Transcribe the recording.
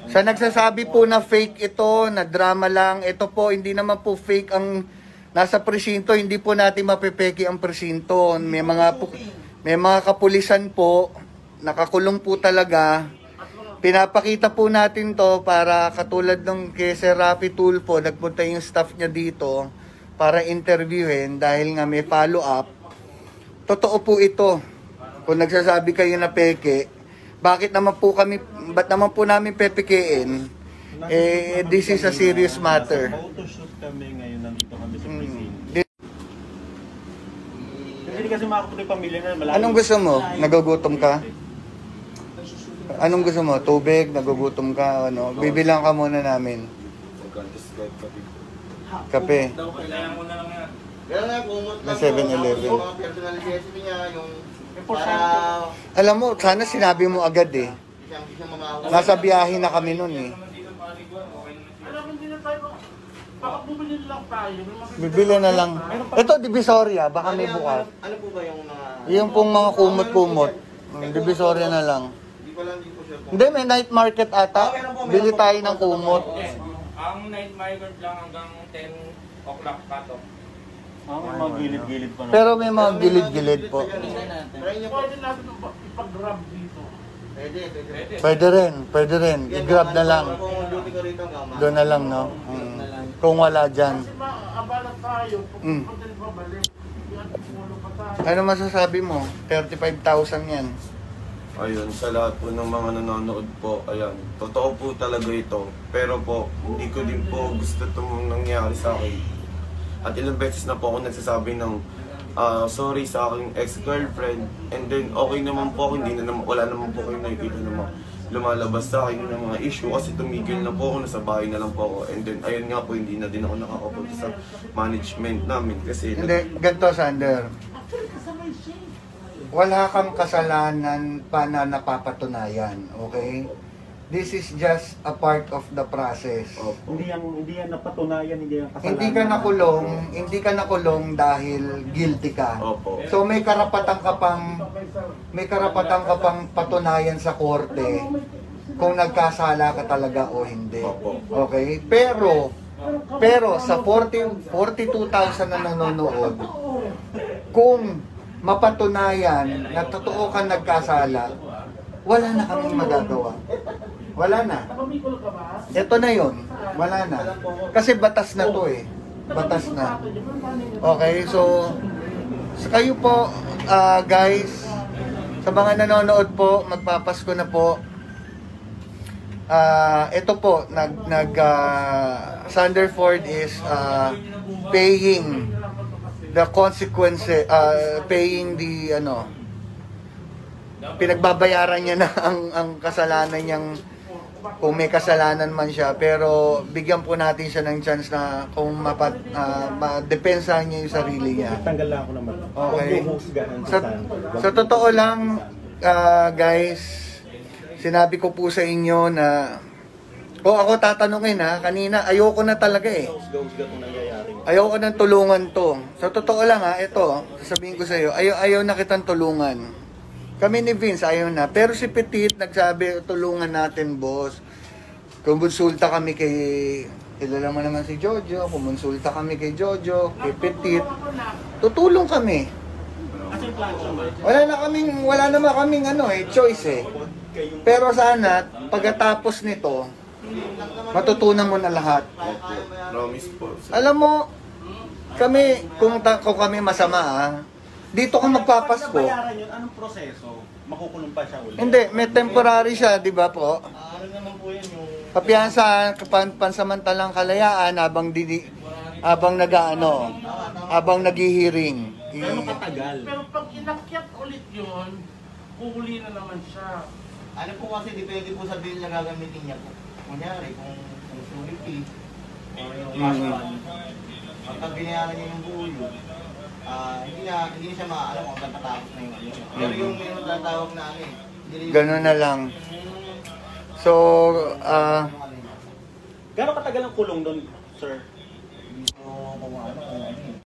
Sa nagsasabi po na fake ito, na drama lang, ito po, hindi naman po fake ang nasa presinto, hindi po natin mapepeki ang presinto. May mga kapulisan po, nakakulong po talaga. Pinapakita po natin to para katulad ng kay Sir Rafi Tulfo, nagpunta yung staff niya dito para interviewin dahil nga may follow-up. Totoo po ito. Kung nagsasabi kayo na peke, ba't naman po namin pepekein? This is a serious matter. Photoshoot kami ngayon, nandito kami sa presinto. Hindi kasi makakulit pamilya na malayo. Anong gusto mo? Nagugutom ka? Anong gusto mo? Tubig? Nagugutom ka? Ano? Bibilang ka muna namin. Kape. Na 7-Eleven. Alam mo, sana sinabi mo agad eh. Nasa biyahe na kami nun eh. Bibili na lang. Ito, Divisoria. Baka may bukas. Ano po ba yung mga... Yung pong mga kumot-kumot. Divisoria na lang. Hindi, may night market ata. Bili tayo ng kumot. Ang night market lang hanggang 10 o'clock cut-off. May mga gilid-gilid pa. Pero may mga gilid-gilid po. Pwede natin ipag-grab dito. Pwede rin. I-grab na lang. Doon na lang, no? Kung wala dyan. Kasi maabalan tayo, pag babalik, Ano masasabi mo? 35,000 yan. Ayun, sa lahat po ng mga nanonood po, ayan, totoo po talaga ito. Pero po, hindi ko din po gusto itong nangyari sa akin. At ilang beses na po ako nagsasabi ng sorry sa aking ex-girlfriend. And then, okay naman po ako, wala naman po kayo nakikita na lumalabas sa akin ng mga issue kasi tumigil na po ako, nasa bahay na lang po ako. And then, ayun nga po, hindi na din ako nakakapunta sa management namin kasi... Hindi, ganito Sander. Wala kang kasalanan pa na napapatunayan, okay? This is just a part of the process. Hindi yan napatunayan, hindi yan kasalanan. Hindi ka nakulong dahil guilty ka. Opo. So may karapatan ka pang patunayan sa korte kung nagkasala ka talaga o hindi. Opo. Okay? Pero sa 42,000 na nanonood, kung mapatunayan na totoo ka nagkasala, wala na kaming magagawa. Wala na. Ito na yon. Wala na. Kasi batas na to eh. Batas na. Okay, so kayo po, guys, sa mga nanonood po, magpapasko na po. Ito po, Sanderford is paying the consequences, paying the pinagbabayaran niya na ang kasalanan niyang, kung may kasalanan man siya, pero bigyan po natin siya ng chance na kung madepensahan niya yung sarili niya. Tanggal lang ako naman. Okay. Sa totoo lang, guys, sinabi ko po sa inyo na ako tatanungin kanina, ayoko na talaga eh. Ayoko nang tulungan to. Sa totoo lang ito, sasabihin ko sa iyo, ayaw na kitang tulungan. Kami ni Vince, ayaw na. Pero si Petit nagsabi, tulungan natin, boss. Kumonsulta kami kay, kilala mo naman si Jojo, kumonsulta kami kay Jojo, kay Petit. Tutulong kami. Wala naman kaming choice eh. Pero sana, pagkatapos nito, matutunan mo na lahat. Promise po. Alam mo, kami, kung kami masama dito ka magpapasko. Bayaran yun, anong proseso? Makukulong pa siya ulit? Hindi, may temporary siya, di ba po? Ano naman po yan yung... Papiyansa, pansamantalang kalayaan habang habang naghihiring. Gano'ng katagal? Pero pag inakyat ulit yun, uhuli na naman siya. Ano po kasi, depende po sa bill na gagamitin niya po. Kunyari, kung surety, o yung casual, pagka binayaran niya yung buo yun, hindi niya siya maalam kung tatapos na yung ano. Pero yung tatawag namin, Ganun na lang. So, Gano'ng katagal ang kulong doon, sir?